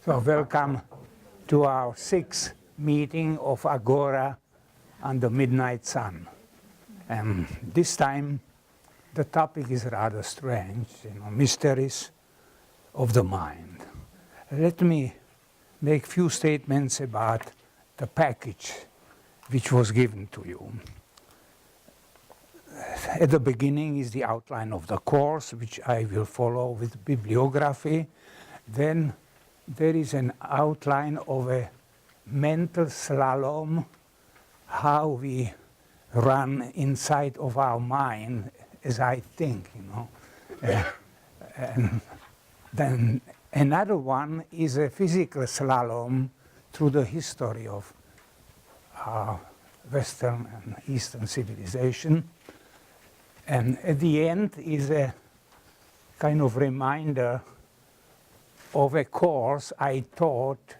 So welcome to our sixth meeting of Agora under Midnight Sun. And this time the topic is rather strange, mysteries of the mind. Let me make few statements about the package which was given to you. At the beginning is the outline of the course, which I will follow with bibliography. Then there is an outline of a mental slalom, how we run inside of our mind as I think, and then another one is a physical slalom through the history of our Western and Eastern civilization. And at the end is a kind of reminder of a course I taught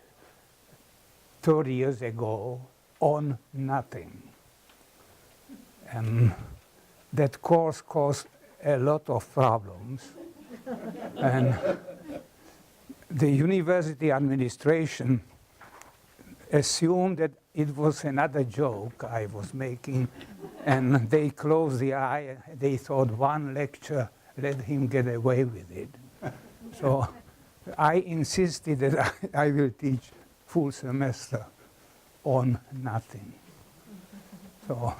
30 years ago on nothing. And that course caused a lot of problems. And the university administration assumed that it was another joke I was making, and they closed the eye. They thought one lecture, let him get away with it. So I insisted that I will teach full semester on nothing. So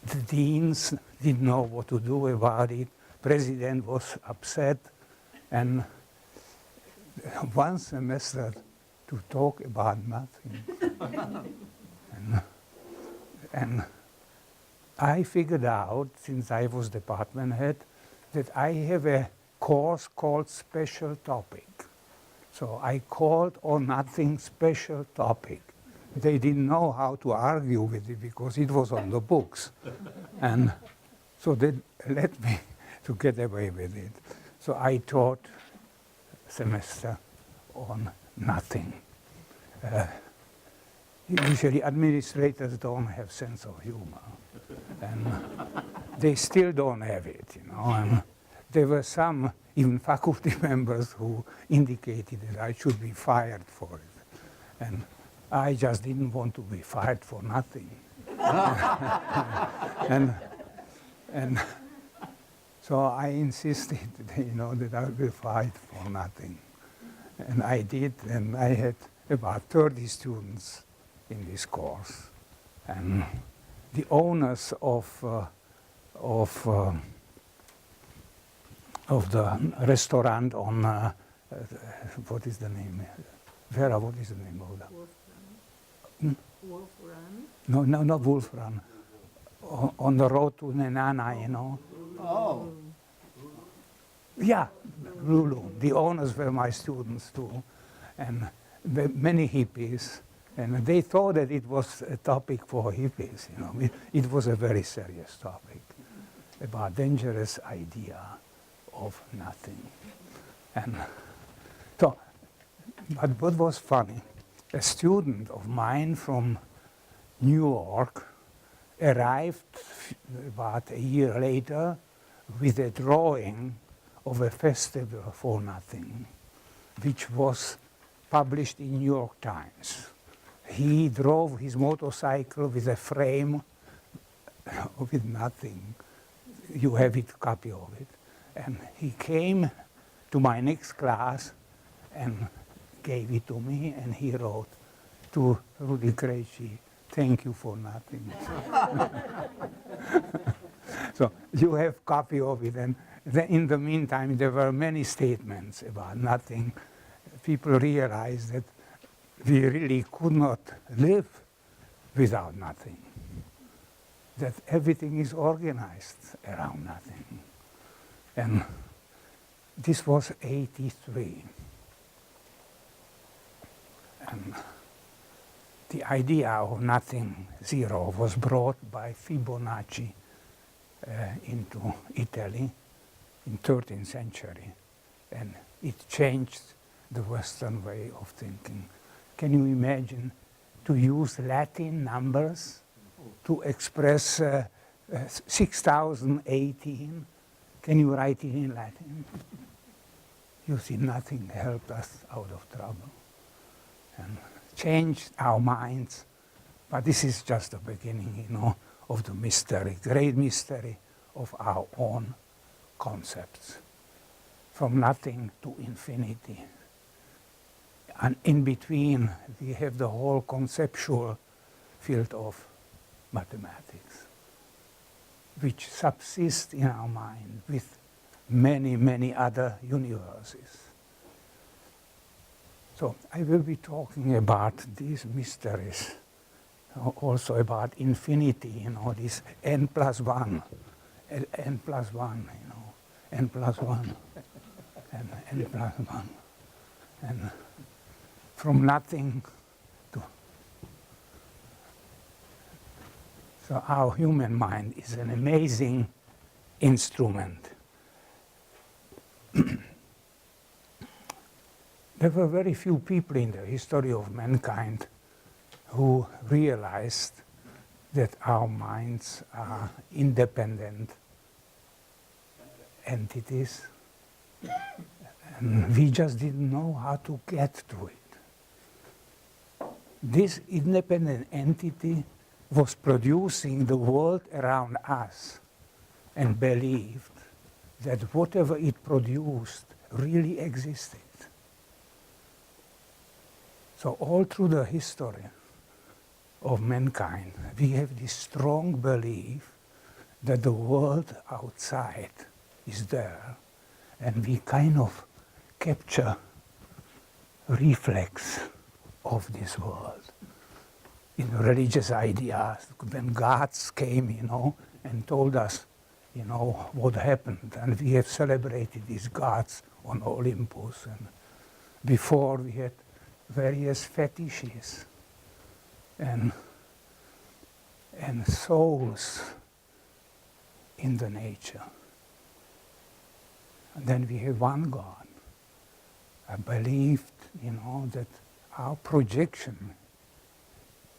the deans didn't know what to do about it. President was upset, and one semester to talk about nothing. and I figured out, since I was department head, that I have a course called special topic. So I called on nothing special topic. They didn't know how to argue with it because it was on the books. And so they let me to get away with it. So I taught semester on nothing. Usually administrators don't have sense of humor. And they still don't have it, And there were some, even faculty members, who indicated that I should be fired for it. And I just didn't want to be fired for nothing. and so I insisted, that I will be fired for nothing. And I did, and I had about 30 students in this course. And the owners of the restaurant on, what is the name? Vera, what is the name of that? Wolf Run? No, not Wolf Run. On the road to Nenana, Oh. Yeah, Lulu. The owners were my students too, and many hippies. And they thought that it was a topic for hippies, It was a very serious topic about dangerous idea of nothing. And so, but what was funny, a student of mine from New York arrived about a year later with a drawing of a festival for nothing, which was published in New York Times. He drove his motorcycle with a frame with nothing. You have a copy of it. And he came to my next class and gave it to me, and he wrote, "To Rudy Krejci, thank you for nothing." So you have copy of it, and then in the meantime there were many statements about nothing. People realized that we really could not live without nothing, that everything is organized around nothing. And this was 83. And the idea of nothing, zero, was brought by Fibonacci into Italy in 13th century. And it changed the Western way of thinking. Can you imagine to use Latin numbers to express 6018? Can you write it in Latin? you see, nothing helped us out of trouble and changed our minds. But this is just the beginning, you know, of the mystery, great mystery of our own concepts. From nothing to infinity. And in between, we have the whole conceptual field of mathematics, which subsists in our mind with many, many other universes. So I will be talking about these mysteries, also about infinity, you know, this n plus 1, n plus 1, you know, n plus 1, and n plus 1. And from nothing to... So our human mind is an amazing instrument. There were very few people in the history of mankind who realized that our minds are independent entities, and we just didn't know how to get to it. This independent entity was producing the world around us and believed that whatever it produced really existed. So all through the history of mankind, we have this strong belief that the world outside is there, and we kind of capture reflex of this world. In religious ideas, when gods came, you know, and told us, you know, what happened, and we have celebrated these gods on Olympus, and before we had various fetishes and souls in the nature. And then we have one God. I believed, you know, that our projection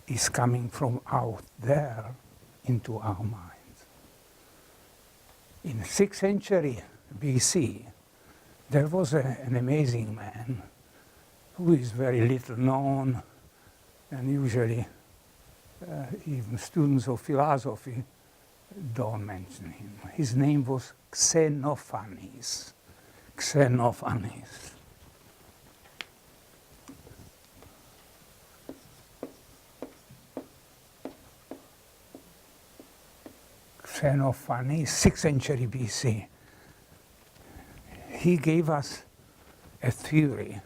is coming from out there into our minds. In the 6th century BC, there was an amazing man who is very little known, and usually even students of philosophy don't mention him. His name was Xenophanes. Xenophanes. Xenophanes, 6th century BC. He gave us a theory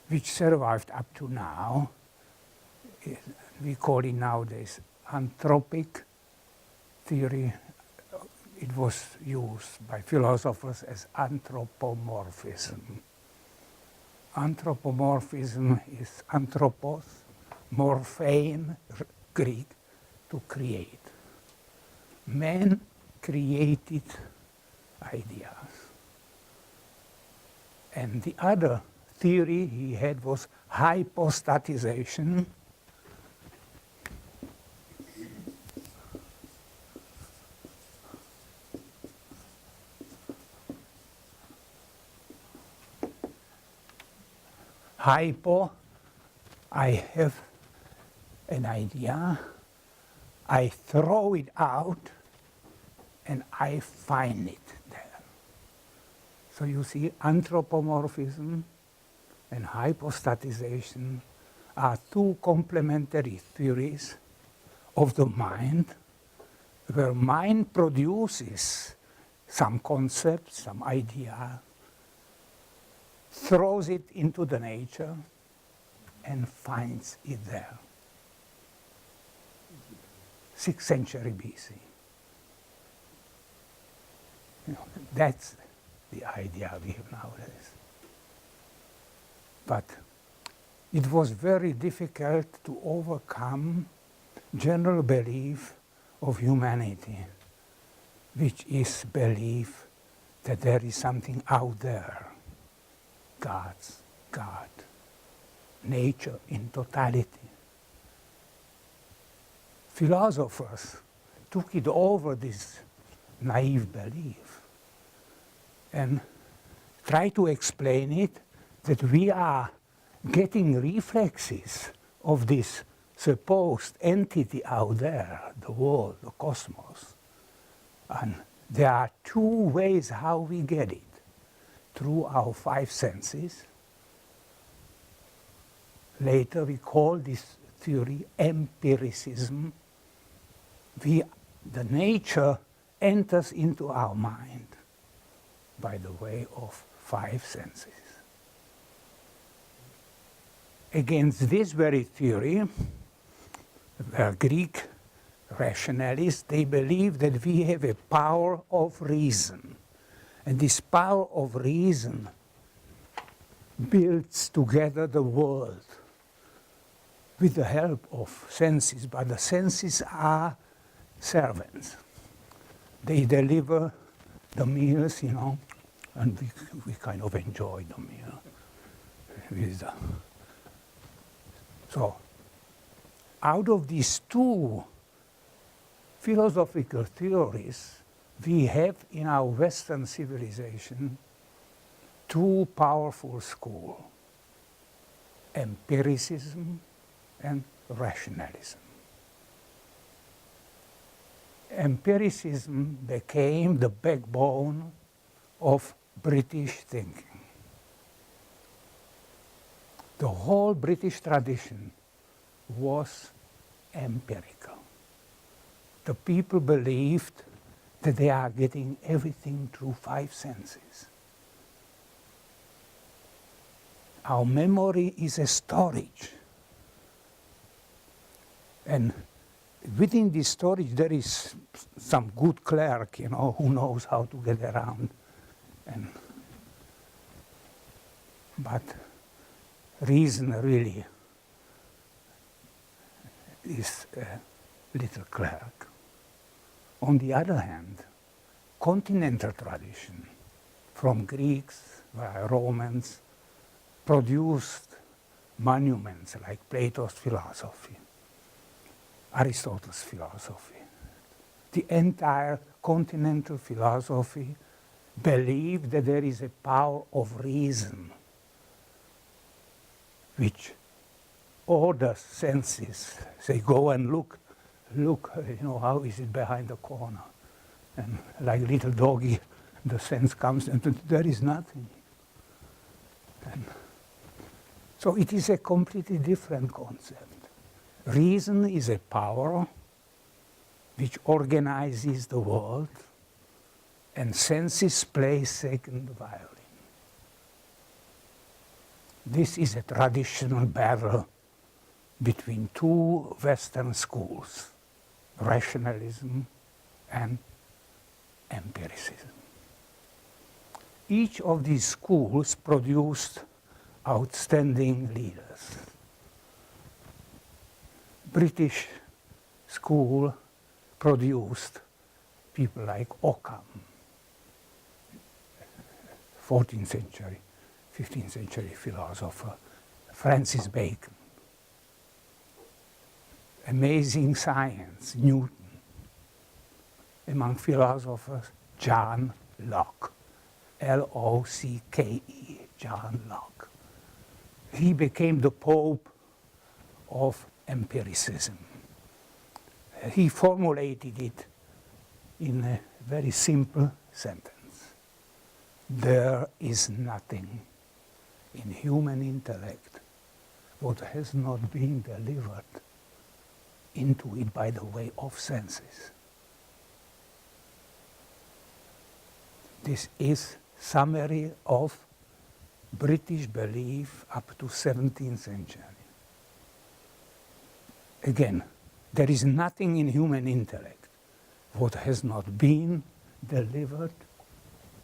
which survived up to now. We call it nowadays anthropic theory. It was used by philosophers as anthropomorphism. Anthropomorphism is anthropos, morphein, Greek, to create. Man created ideas. And the other theory he had was hypostatization. Hypo, I have an idea, I throw it out, and I find it there. So you see, anthropomorphism and hypostatization are two complementary theories of the mind, where mind produces some concept, some idea, throws it into the nature, and finds it there. 6th century BC. You know, that's the idea we have nowadays. But it was very difficult to overcome general belief of humanity, which is belief that there is something out there. God, nature in totality. Philosophers took it over, this naive belief, and try to explain it that we are getting reflexes of this supposed entity out there, the world, the cosmos. And there are two ways how we get it. Through our five senses. Later we call this theory empiricism. The nature enters into our mind by the way of five senses. Against this very theory, the Greek rationalists, they believe that we have a power of reason. And this power of reason builds together the world with the help of senses, but the senses are servants. They deliver the meals, you know, and we kind of enjoy the meal. So, out of these two philosophical theories, we have in our Western civilization two powerful schools, empiricism and rationalism. Empiricism became the backbone of British thinking. The whole British tradition was empirical. The people believed that they are getting everything through five senses. Our memory is a storage. And within this storage there is some good clerk, you know, who knows how to get around. But reason really is a little clerk. On the other hand, continental tradition from Greeks, Romans, produced monuments like Plato's philosophy, Aristotle's philosophy. The entire continental philosophy believed that there is a power of reason which orders senses. Say, go and look, you know, how is it behind the corner? And like little doggy, the sense comes and there is nothing. And so it is a completely different concept. Reason is a power which organizes the world, and senses play second violin. This is a traditional battle between two Western schools, rationalism and empiricism. Each of these schools produced outstanding leaders. British school produced people like Occam, 14th century, 15th century philosopher, Francis Bacon. Amazing science, Newton. Among philosophers, John Locke, L-O-C-K-E, John Locke. He became the Pope of empiricism. He formulated it in a very simple sentence. There is nothing in human intellect what has not been delivered into it by the way of senses. This is summary of British belief up to 17th century. Again, there is nothing in human intellect what has not been delivered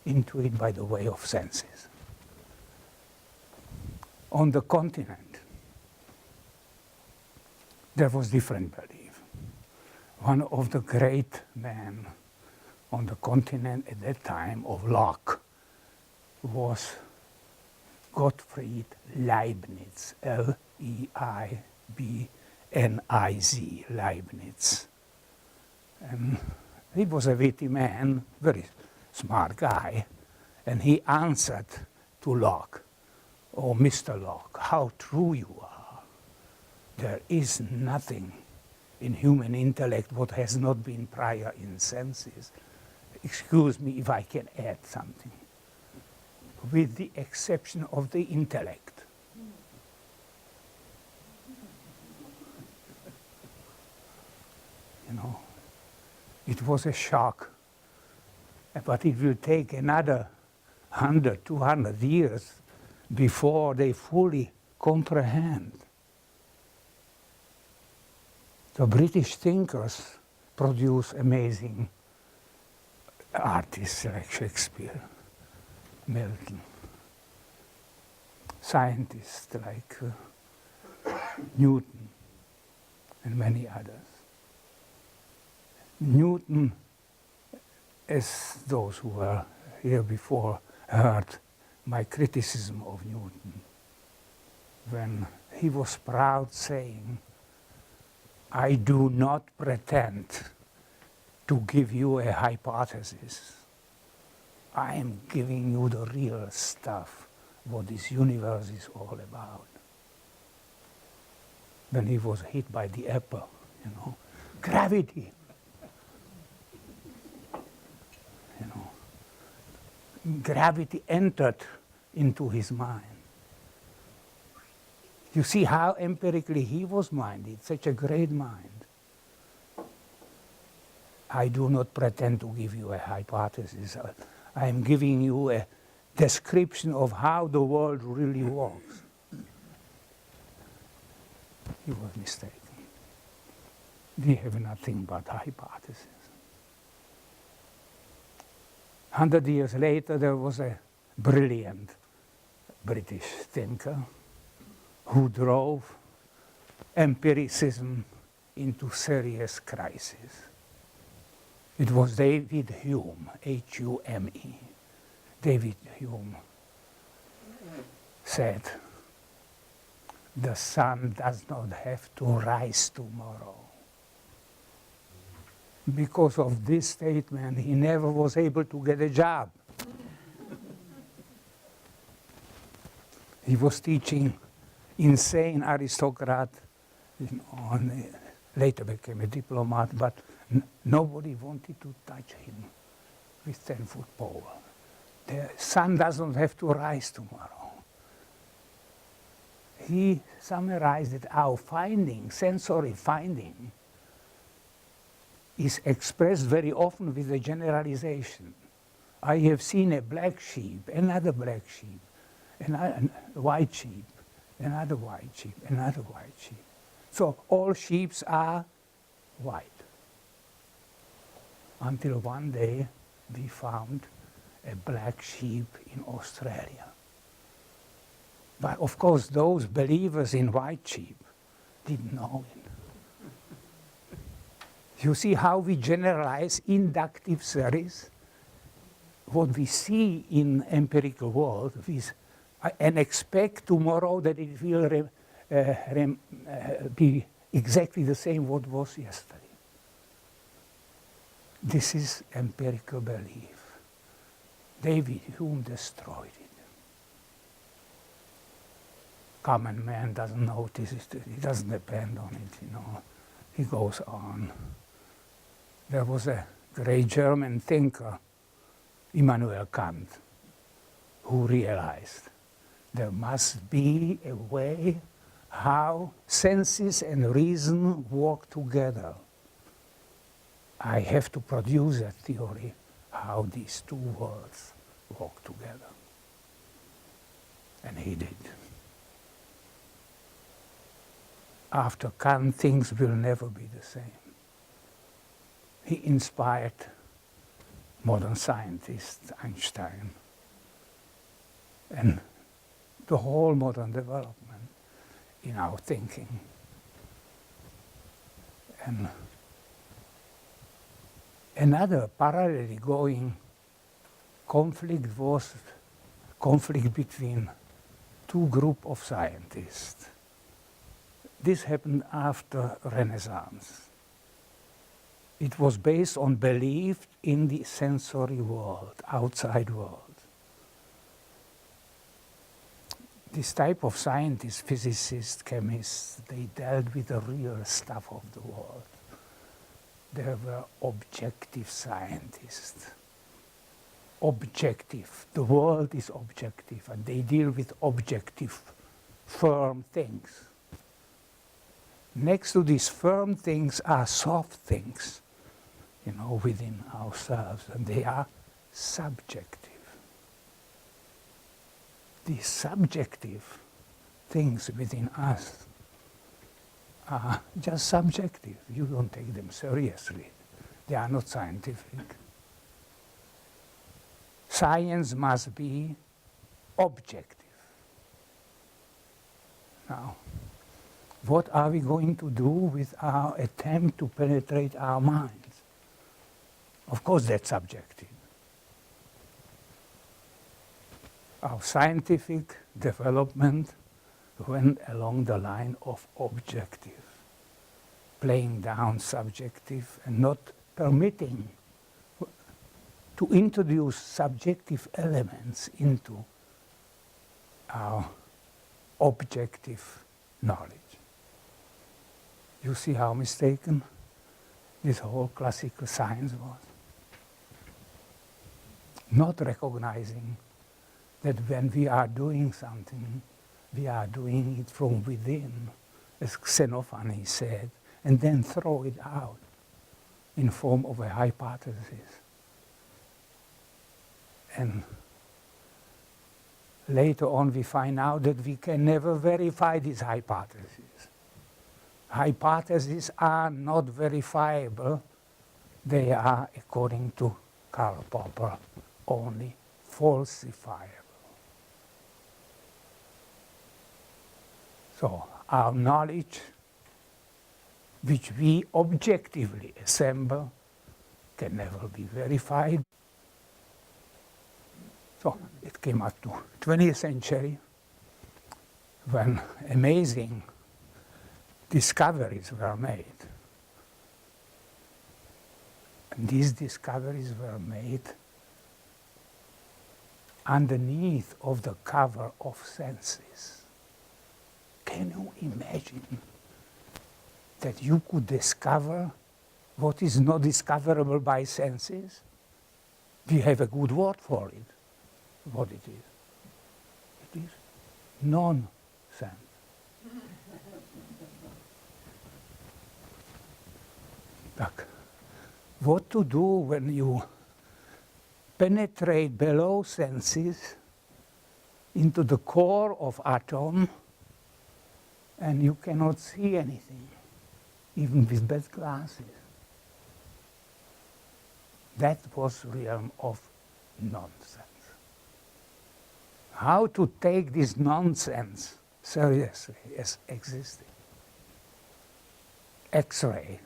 into it by the way of senses. On the continent, there was different belief. One of the great men on the continent at that time of Locke was Gottfried Leibniz, L-E-I-B-N-I-Z, Leibniz. And he was a witty man, very smart guy, and he answered to Locke, "Oh, Mr. Locke, how true you are. There is nothing in human intellect what has not been prior in senses. Excuse me if I can add something. With the exception of the intellect." You know, it was a shock. But it will take another 100, 200 years before they fully comprehend. The British thinkers produce amazing artists like Shakespeare, Milton, scientists like Newton and many others. Newton, as those who were here before heard my criticism of Newton, when he was proud saying, "I do not pretend to give you a hypothesis. I am giving you the real stuff, what this universe is all about." When he was hit by the apple, you know, gravity. You know, gravity entered into his mind. You see how empirically he was minded, such a great mind. "I do not pretend to give you a hypothesis. I am giving you a description of how the world really works." He was mistaken. We have nothing but hypotheses. 100 years later, there was a brilliant British thinker who drove empiricism into serious crisis. It was David Hume, H-U-M-E. David Hume said, "The sun does not have to rise tomorrow." Because of this statement, he never was able to get a job. He was teaching insane aristocrat, you know, and later became a diplomat, but nobody wanted to touch him with 10-foot pole. The sun doesn't have to rise tomorrow. He summarized that our finding, sensory finding, is expressed very often with a generalization. "I have seen a black sheep, another black sheep, a white sheep, another white sheep, another white sheep. So all sheep are white." Until one day we found a black sheep in Australia. But of course those believers in white sheep didn't know it. You see how we generalize inductive theories? What we see in empirical world and expect tomorrow that it will be exactly the same what was yesterday. This is empirical belief. David Hume destroyed it. Common man doesn't notice it, he doesn't depend on it, you know. He goes on. There was a great German thinker, Immanuel Kant, who realized there must be a way how senses and reason work together. I have to produce a theory how these two worlds work together. And he did. After Kant, things will never be the same. He inspired modern scientists, Einstein, and the whole modern development in our thinking. And another parallelly going conflict was conflict between two groups of scientists. This happened after Renaissance. It was based on belief in the sensory world, outside world. This type of scientists, physicists, chemists, they dealt with the real stuff of the world. They were objective scientists. Objective. The world is objective, and they deal with objective, firm things. Next to these firm things are soft things, within ourselves, and they are subjective. These subjective things within us are just subjective. You don't take them seriously. They are not scientific. Science must be objective. Now, what are we going to do with our attempt to penetrate our minds? Of course, that's subjective. Our scientific development went along the line of objective, playing down subjective and not permitting to introduce subjective elements into our objective knowledge. You see how mistaken this whole classical science was? Not recognizing that when we are doing something, we are doing it from within, as Xenophon said, and then throw it out in form of a hypothesis. And later on we find out that we can never verify these hypotheses. Hypotheses are not verifiable. They are, according to Karl Popper, only falsifiable. So our knowledge, which we objectively assemble, can never be verified. So it came up to 20th century when amazing discoveries were made. And these discoveries were made underneath of the cover of senses. Can you imagine that you could discover what is not discoverable by senses? We have a good word for it. What it is? It is nonsense. Look, what to do when you penetrate below senses into the core of atom and you cannot see anything, even with bad glasses. That was realm of nonsense. How to take this nonsense seriously as existing? X-ray.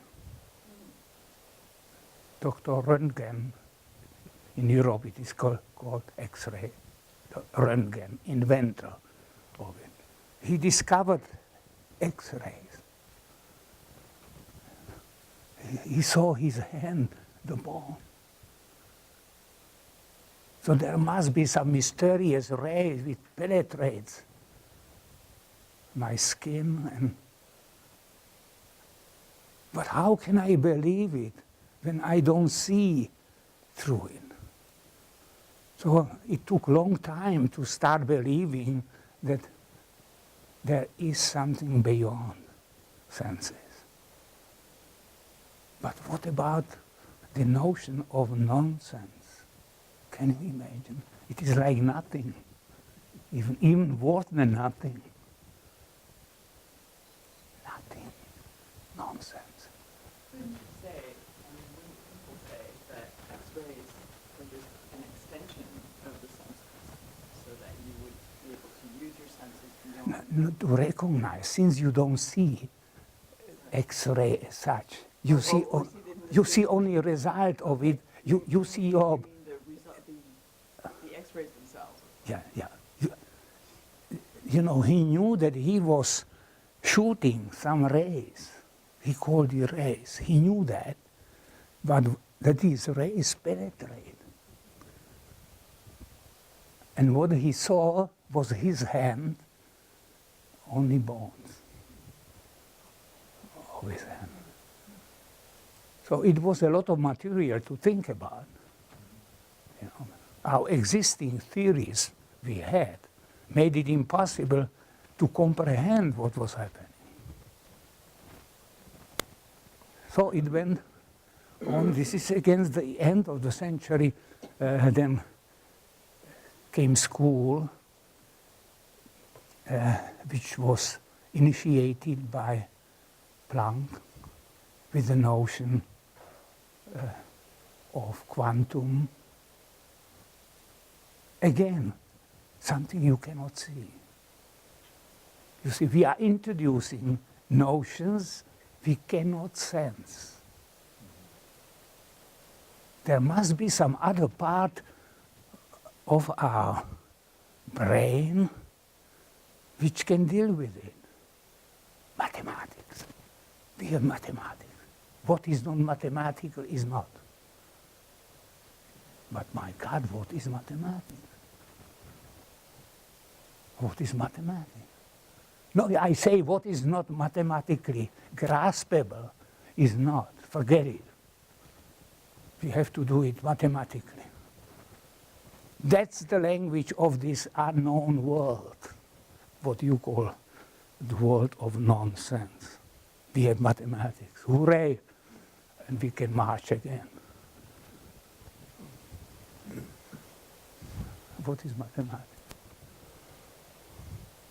Dr. Röntgen, in Europe it is called X-ray. Röntgen, inventor of it. He discovered X-rays. He saw his hand, the bone. So there must be some mysterious ray which penetrates my skin. But how can I believe it when I don't see through it? So it took a long time to start believing that there is something beyond senses. But what about the notion of nonsense? Can you imagine? It is like nothing, even worse than nothing. Nothing. Nonsense. Wouldn't you say, wouldn't people say that X-rays are just an extension of the senses so that you would be able to use your senses beyond? To recognize, since you don't see X-ray as such, you see only a result of it. You see your... The X-rays themselves. Yeah. He knew that he was shooting some rays. He called it rays. He knew that, but that these rays penetrate. And what he saw was his hand only bones of his hand. So it was a lot of material to think about. You know, our existing theories we had made it impossible to comprehend what was happening. So it went on. This is against the end of the century. Then came school, which was initiated by Planck with the notion of quantum. Again, something you cannot see. You see, we are introducing notions we cannot sense. There must be some other part of our brain which can deal with it. Mathematics. We have mathematics. What is not mathematical is not. But my God, what is mathematics? What is mathematics? No, I say what is not mathematically graspable is not. Forget it. We have to do it mathematically. That's the language of this unknown world, what you call the world of nonsense. We have mathematics. Hooray! And we can march again. What is mathematics?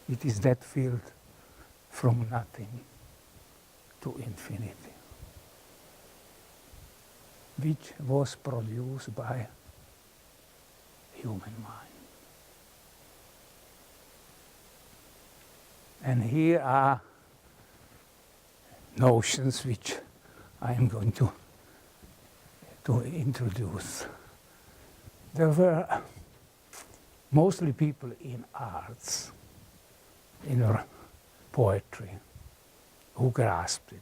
It is that field from nothing to infinity, which was produced by human mind. And here are notions which I am going to introduce. There were mostly people in arts, in poetry, who grasped it.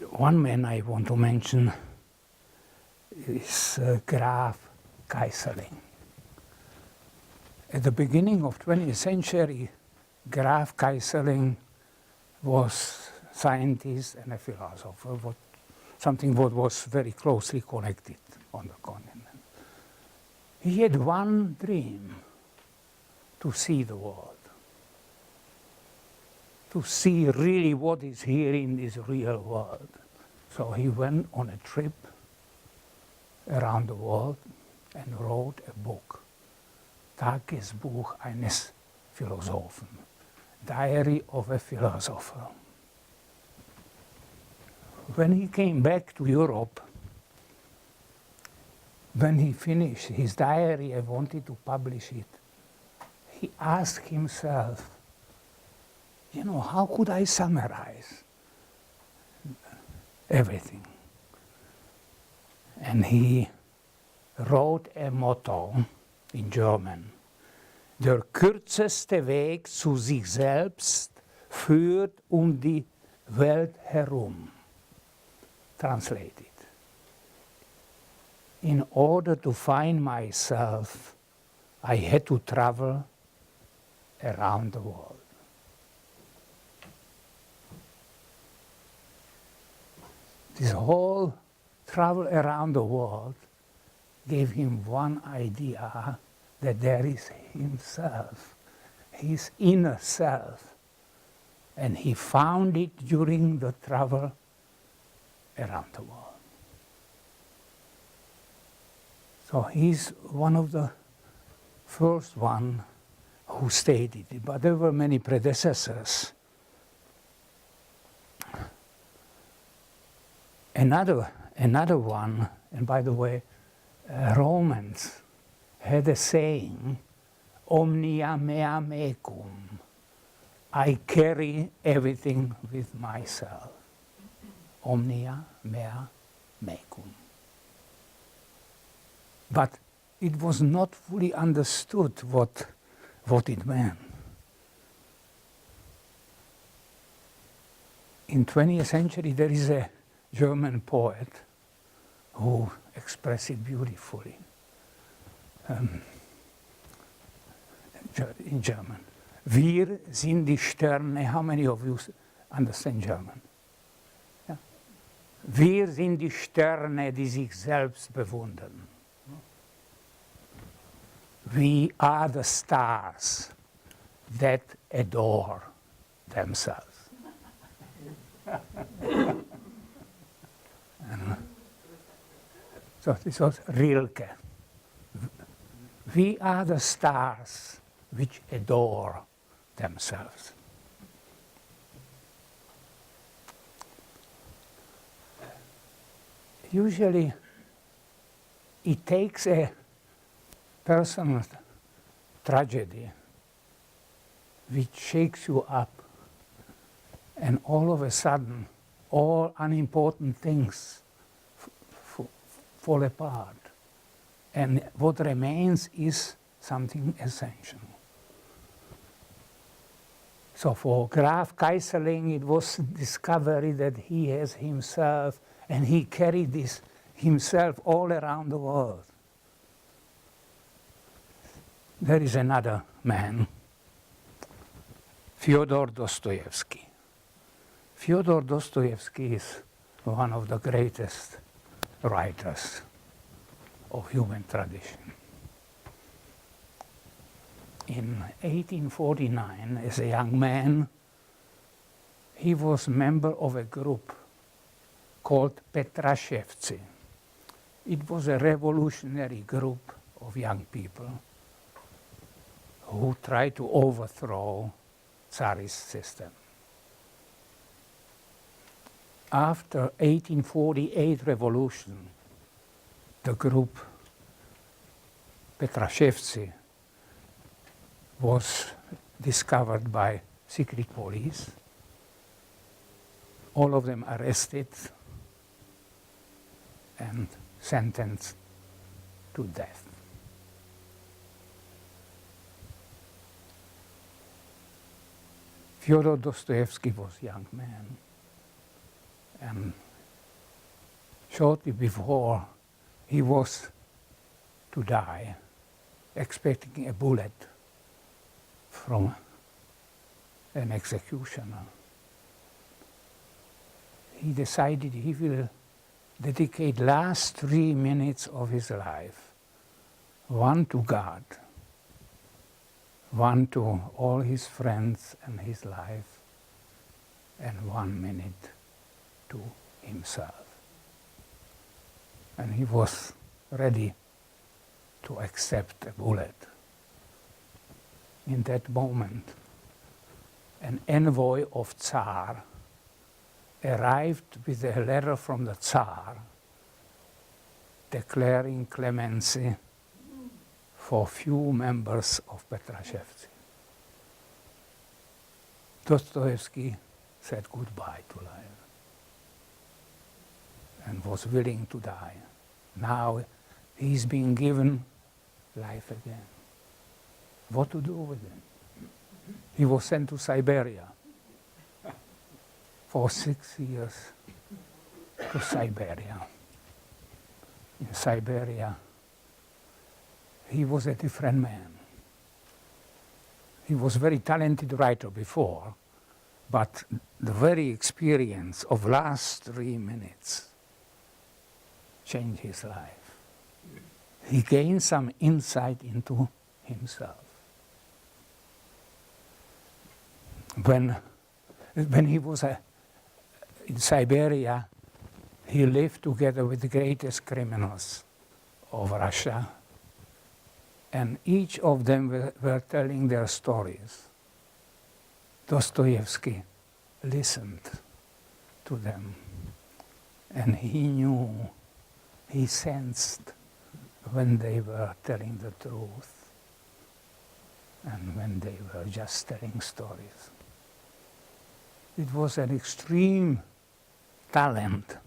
One man I want to mention is Graf Keyserling. At the beginning of 20th century, Graf Keyserling was a scientist and a philosopher, something that was very closely connected on the continent. He had one dream: to see the world, to see really what is here in this real world. So he went on a trip around the world and wrote a book, Tagesbuch eines Philosophen, Diary of a Philosopher. When he came back to Europe, when he finished his diary and wanted to publish it, he asked himself, you know, how could I summarize everything? And he wrote a motto in German: Der kürzeste Weg zu sich selbst führt die Welt herum. Translated. In order to find myself, I had to travel around the world. This whole travel around the world gave him one idea, that there is himself, his inner self, and he found it during the travel around the world. So he's one of the first one who stated it, but there were many predecessors. Another one, and by the way, Romans had a saying, omnia mea mecum, I carry everything with myself. Omnia mea mecum. But it was not fully understood what it meant. In 20th century, there is a German poet who expressed it beautifully. in German. Wir sind die Sterne. How many of you understand German? Yeah. Wir sind die Sterne, die sich selbst bewundern. We are the stars that adore themselves. So this was Rilke. We are the stars which adore themselves. Usually it takes a personal tragedy which shakes you up, and all of a sudden all unimportant things fall apart, and what remains is something essential. So for Graf Keyserling it was discovery that he has himself, and he carried this himself all around the world. There is another man, Fyodor Dostoevsky. Fyodor Dostoevsky is one of the greatest writers of human tradition. In 1849, as a young man, he was member of a group called Petrashevtsi. It was a revolutionary group of young people who tried to overthrow Tsarist system. After 1848 revolution, the group Petrashevtsi was discovered by secret police. All of them arrested and sentenced to death. Fyodor Dostoevsky was a young man, and shortly before he was to die, expecting a bullet from an executioner, he decided he will dedicate last 3 minutes of his life, one to God, one to all his friends and his life, and 1 minute to himself. And he was ready to accept a bullet. In that moment, an envoy of Tsar arrived with a letter from the Tsar declaring clemency for few members of Petrashevtsi. Dostoevsky said goodbye to life and was willing to die. Now he's being given life again. What to do with him? He was sent to Siberia for 6 years, to Siberia. In Siberia, he was a different man. He was a very talented writer before, but the very experience of last 3 minutes changed his life. He gained some insight into himself. When he was in Siberia, he lived together with the greatest criminals of Russia, and each of them were telling their stories. Dostoevsky listened to them, and he knew, he sensed when they were telling the truth and when they were just telling stories. It was an extreme talent,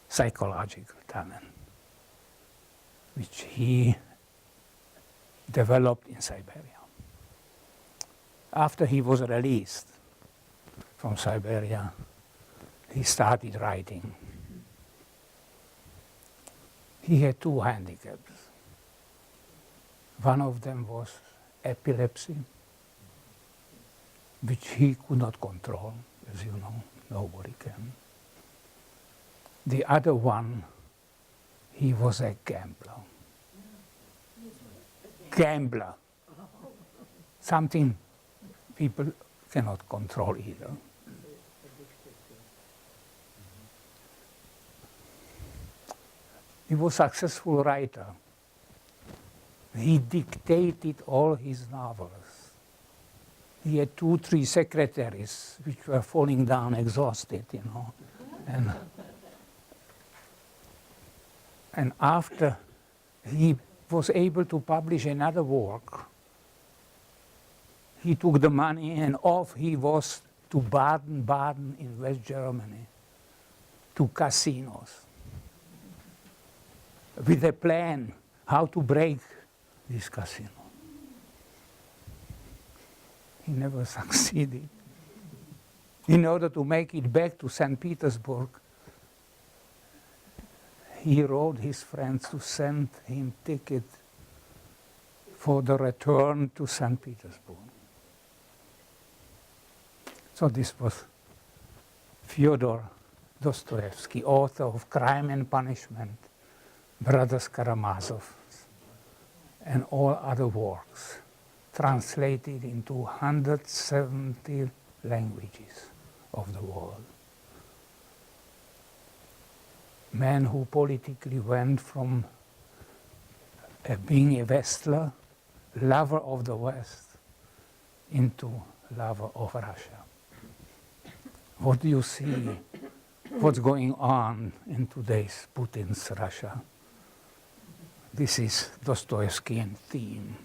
psychological talent, which he developed in Siberia. After he was released from Siberia, he started writing. He had 2 handicaps. One of them was epilepsy, which he could not control, as you know, nobody can. The other one, he was a gambler. Gambler. Something people cannot control either. He was a successful writer. He dictated all his novels. He had 2, 3 secretaries which were falling down exhausted, you know. And after he was able to publish another work, he took the money and off he was to Baden-Baden in West Germany, to casinos, with a plan how to break this casino. He never succeeded. In order to make it back to St. Petersburg, he wrote his friends to send him ticket for the return to St. Petersburg. So this was Fyodor Dostoevsky, author of Crime and Punishment, Brothers Karamazov, and all other works, translated into 170 languages of the world. Man who politically went from being a Westler, lover of the West, into lover of Russia. What do you see? What's going on in today's Putin's Russia? This is Dostoevskian theme.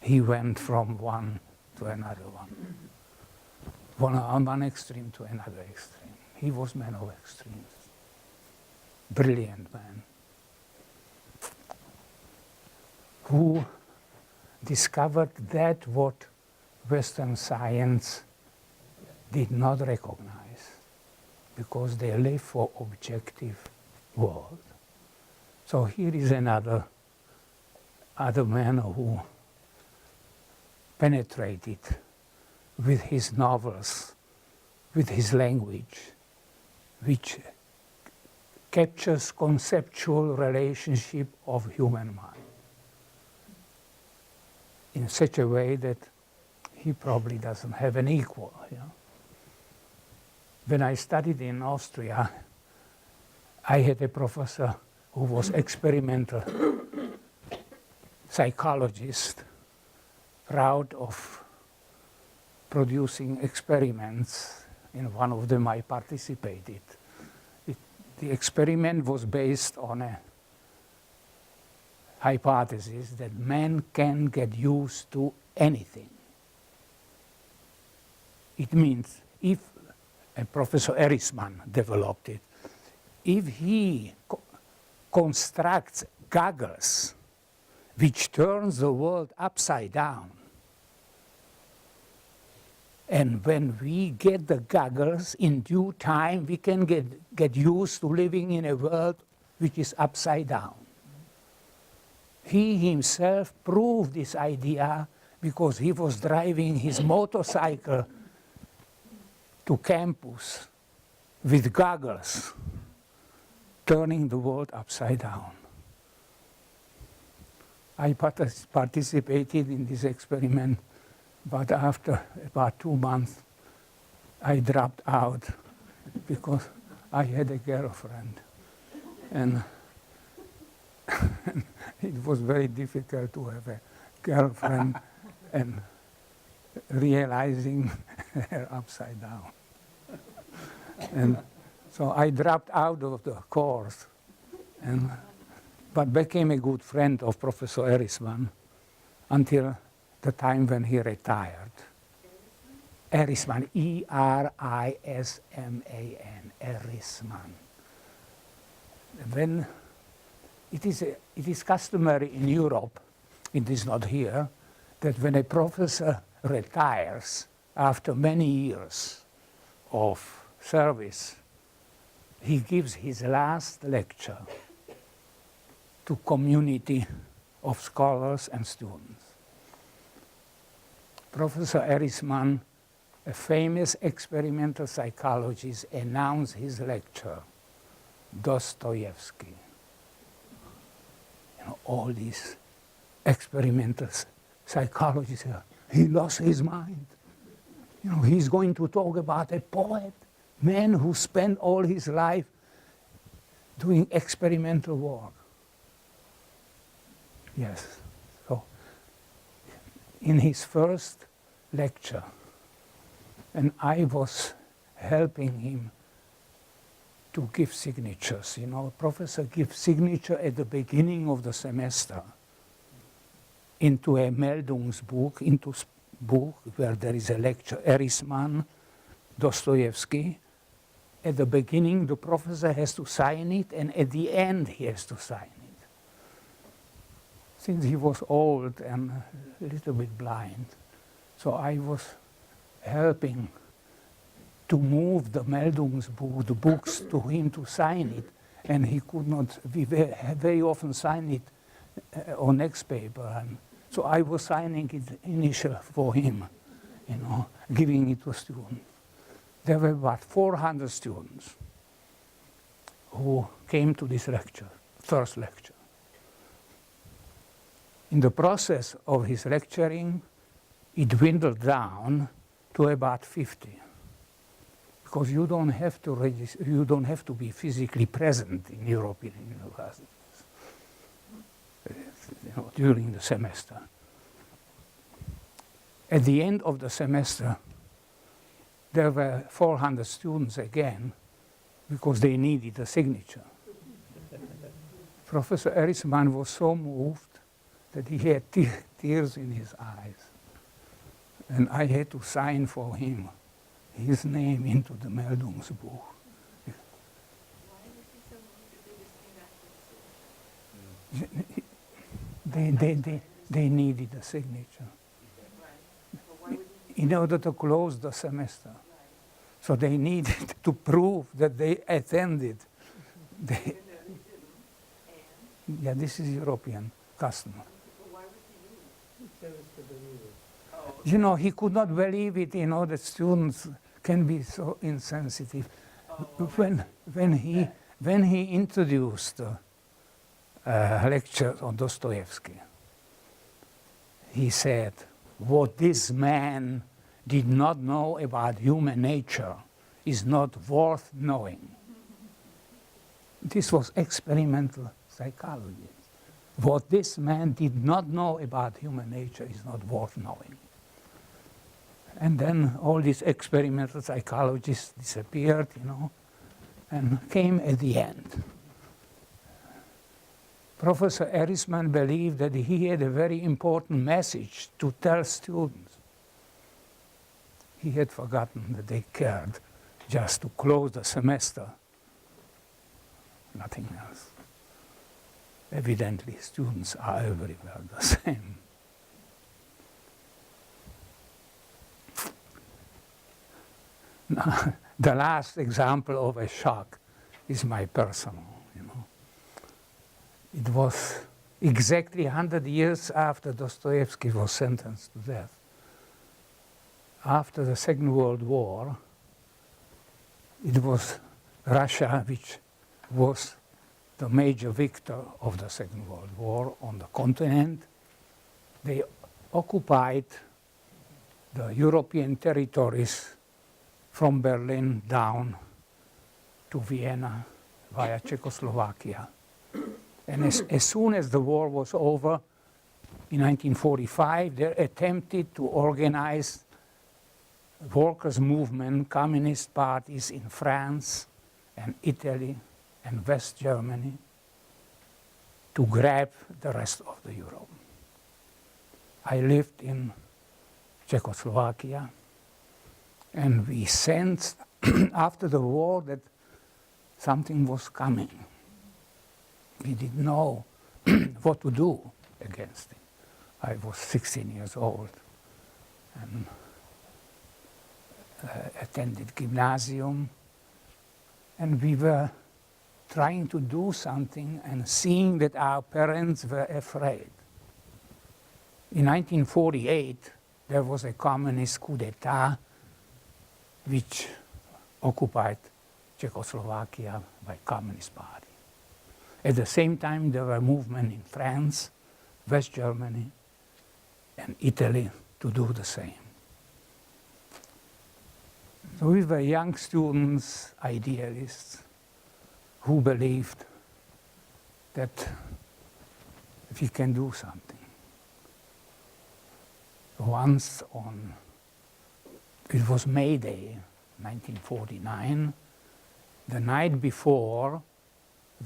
He went from one to another one. On one extreme to another extreme. He was man of extremes. Brilliant man. Who discovered that what Western science did not recognize, because they live for objective world. So here is another man who penetrated with his novels, with his language, which captures conceptual relationship of human mind in such a way that he probably doesn't have an equal. You know? When I studied in Austria, I had a professor who was experimental psychologist, proud of producing experiments. In one of them I participated. The experiment was based on a hypothesis that man can get used to anything. It means if, and Professor Erisman developed it, if he constructs goggles which turns the world upside down, and when we get the goggles, in due time we can get used to living in a world which is upside down. He himself proved this idea because he was driving his motorcycle to campus with goggles, turning the world upside down. I participated in this experiment, but after about 2 months, I dropped out because I had a girlfriend. And it was very difficult to have a girlfriend and realizing her upside down. And so I dropped out of the course, but became a good friend of Professor Erisman until the time when he retired. Erisman, E-R-I-S-M-A-N, Erisman. When it is customary in Europe, it is not here, that when a professor retires after many years of service, he gives his last lecture to community of scholars and students. Professor Erisman, a famous experimental psychologist, announced his lecture, Dostoevsky. You know, all these experimental psychologists, he lost his mind. You know, he's going to talk about a poet, man who spent all his life doing experimental work. Yes. So, in his first lecture, and I was helping him to give signatures. You know, a professor gives signature at the beginning of the semester into a Meldungsbuch, into book where there is a lecture, Erisman, Dostoevsky. At the beginning, the professor has to sign it, and at the end, he has to sign it. Since he was old and a little bit blind, so I was helping to move the Meldungsbuch, the books, to him to sign it, and he could not. We very often sign it on next paper, and so I was signing it initial for him, you know, giving it to a student. There were about 400 students who came to this lecture, first lecture. In the process of his lecturing, it dwindled down to about 50. Because you don't have to register, you don't have to be physically present in European universities, you know, during the semester. At the end of the semester, there were 400 students again, because they needed a signature. Professor Erisman was so moved that he had tears in his eyes. And I had to sign for him his name into the Meldungsbuch. Why was he so moved that they just came back to the signature? They needed a signature Right. But why would he in order to close the semester. right. So they needed to prove that they attended. Even though he didn't? And? Yeah, this is European custom. But why would he move? Oh, You know, he could not believe it, you know, that students can be so insensitive. When he introduced a lecture on Dostoevsky, he said, what this man did not know about human nature is not worth knowing. This was experimental psychology. What this man did not know about human nature is not worth knowing. And then all these experimental psychologists disappeared, you know, and came at the end. Professor Erisman believed that he had a very important message to tell students. He had forgotten that they cared just to close the semester, nothing else. Evidently, students are everywhere the same. Now, the last example of a shock is my personal, you know. It was exactly 100 years after Dostoevsky was sentenced to death. After the Second World War, it was Russia which was the major victor of the Second World War on the continent. They occupied the European territories from Berlin down to Vienna via Czechoslovakia. And as soon as the war was over, in 1945, they attempted to organize workers' movement, communist parties in France and Italy and West Germany to grab the rest of the Europe. I lived in Czechoslovakia, and we sensed after the war that something was coming. We didn't know what to do against it. I was 16 years old and attended gymnasium, and we were trying to do something and seeing that our parents were afraid. In 1948, there was a communist coup d'etat which occupied Czechoslovakia by Communist Party. At the same time, there were movements in France, West Germany, and Italy to do the same. So we were young students, idealists, who believed that we can do something. Once it was May Day, 1949, the night before,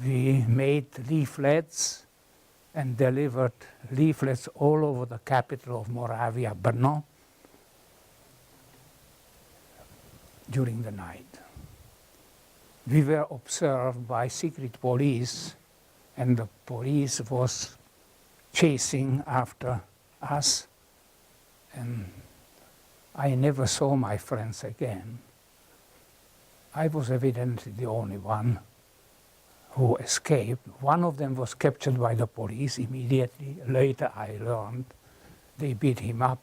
we made leaflets and delivered leaflets all over the capital of Moravia, Brno, during the night. We were observed by secret police, and the police was chasing after us, and I never saw my friends again. I was evidently the only one who escaped. One of them was captured by the police immediately. Later I learned they beat him up,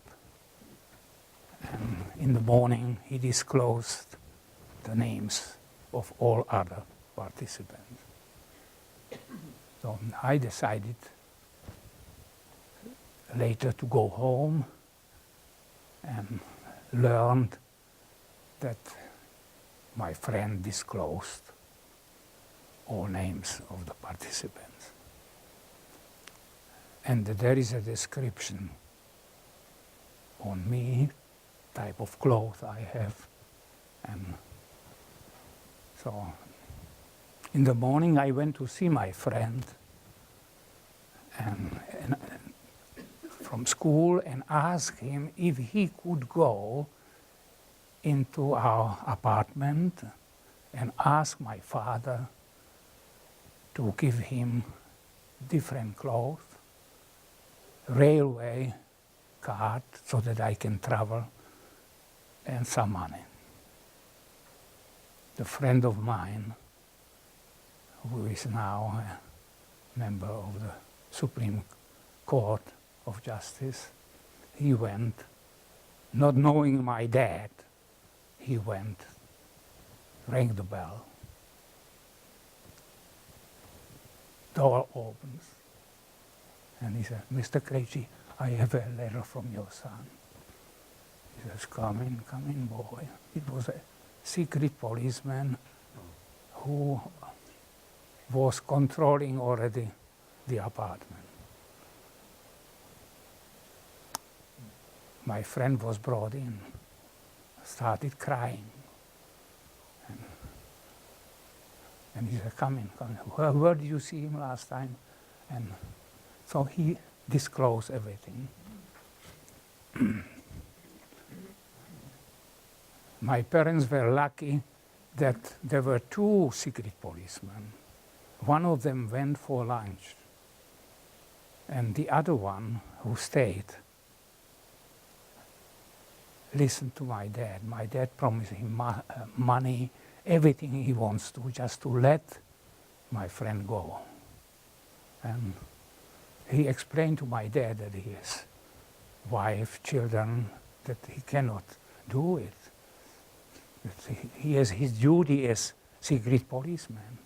and in the morning he disclosed the names of all other participants. So I decided later to go home and learned that my friend disclosed all names of the participants. And there is a description on me, type of clothes I have. And so in the morning I went to see my friend and from school and asked him if he could go into our apartment and ask my father to give him different clothes, railway card so that I can travel, and some money. The friend of mine, who is now a member of the Supreme Court of Justice, he went, not knowing my dad, he went, rang the bell. Door opens, and he said, "Mr. Krejci, I have a letter from your son." He says, come in, boy." It was a secret policeman who was controlling already the apartment. My friend was brought in, started crying. And he said, come in. Where did you see him last time? And so he disclosed everything. My parents were lucky that there were two secret policemen. One of them went for lunch, and the other one, who stayed, listened to my dad. My dad promised him money, everything he wants to, just to let my friend go. And he explained to my dad that he has wife, children, that he cannot do it. That he has his duty as secret policeman.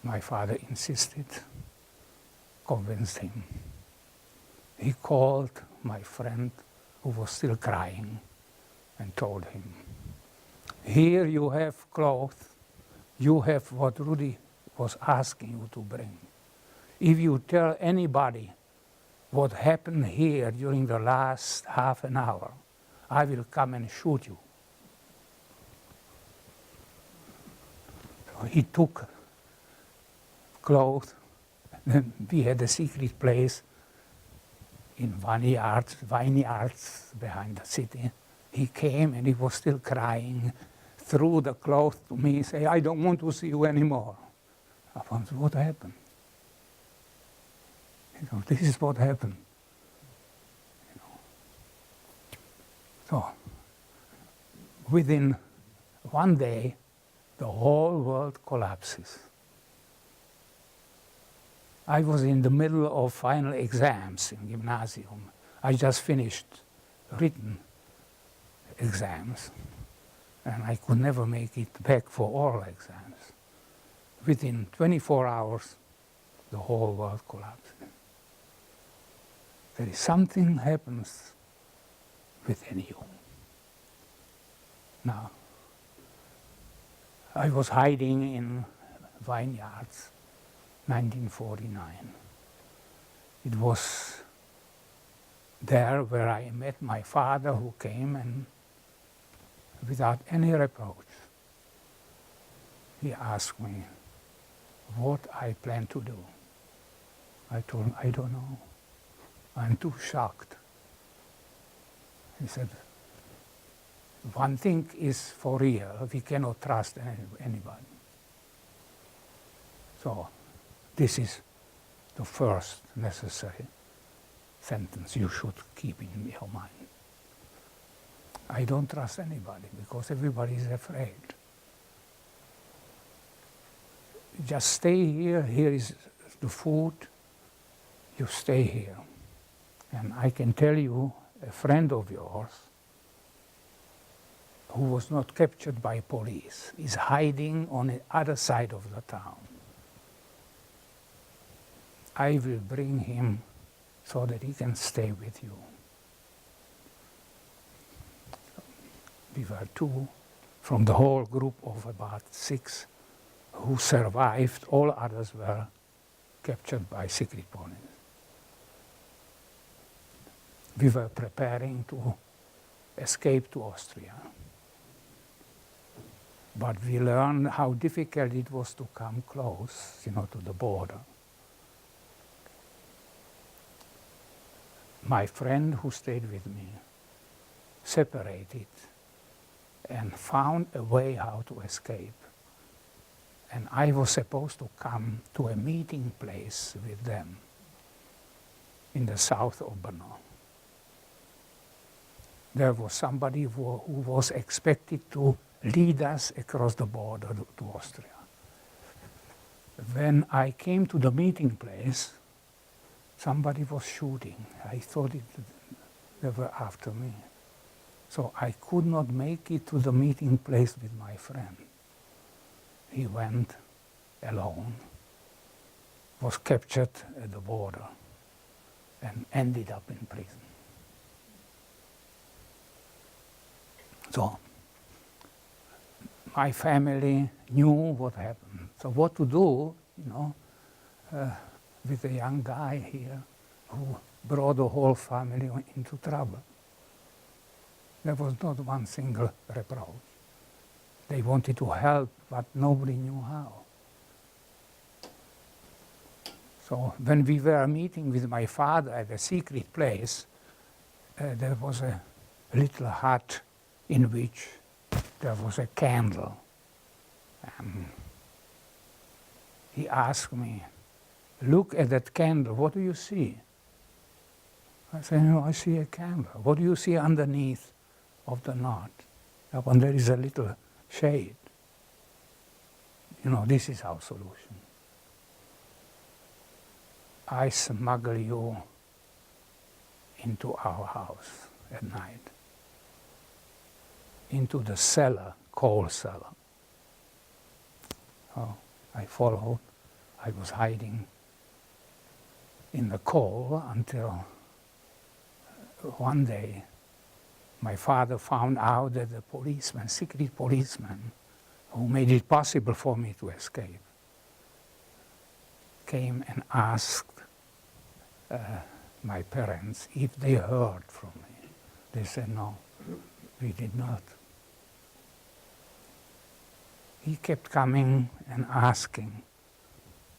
My father insisted, convinced him. He called my friend, who was still crying, and told him, "Here you have clothes, you have what Rudy was asking you to bring. If you tell anybody what happened here during the last half an hour, I will come and shoot you." So he took clothes, and we had a secret place in vineyards behind the city. He came and he was still crying, threw the clothes to me, say, "I don't want to see you anymore." I wondered, what happened? You know, this is what happened. You know. So, within one day, the whole world collapses. I was in the middle of final exams in gymnasium. I just finished written exams, and I could never make it back for oral exams. Within 24 hours, the whole world collapsed. There is something happens within you. Now, I was hiding in vineyards, 1949. It was there where I met my father, who came and without any reproach, he asked me what I plan to do. I told him, I don't know. I'm too shocked. He said, one thing is for real, we cannot trust anybody. So this is the first necessary sentence you should keep in your mind. I don't trust anybody because everybody is afraid. Just stay here, here is the food, you stay here. And I can tell you, a friend of yours, who was not captured by police, is hiding on the other side of the town. I will bring him so that he can stay with you. We were two from the whole group of about 6 who survived. All others were captured by secret police. We were preparing to escape to Austria. But we learned how difficult it was to come close, to the border. My friend who stayed with me separated and found a way how to escape. And I was supposed to come to a meeting place with them in the south of Brno. There was somebody who was expected to lead us across the border to Austria. When I came to the meeting place, somebody was shooting. I thought they were after me. So I could not make it to the meeting place with my friend. He went alone, was captured at the border, and ended up in prison. So my family knew what happened. So what to do, with a young guy here who brought the whole family into trouble. There was not one single reproach. They wanted to help, but nobody knew how. So when we were meeting with my father at a secret place, there was a little hut in which there was a candle. And he asked me, look at that candle, what do you see? I said, I see a candle. What do you see underneath of the knot? When there is a little shade. This is our solution. I smuggle you into our house at night, into the cellar, coal cellar. Oh, I followed. I was hiding in the coal until one day my father found out that the policeman, secret policeman, who made it possible for me to escape, came and asked my parents if they heard from me. They said, no, we did not. He kept coming and asking,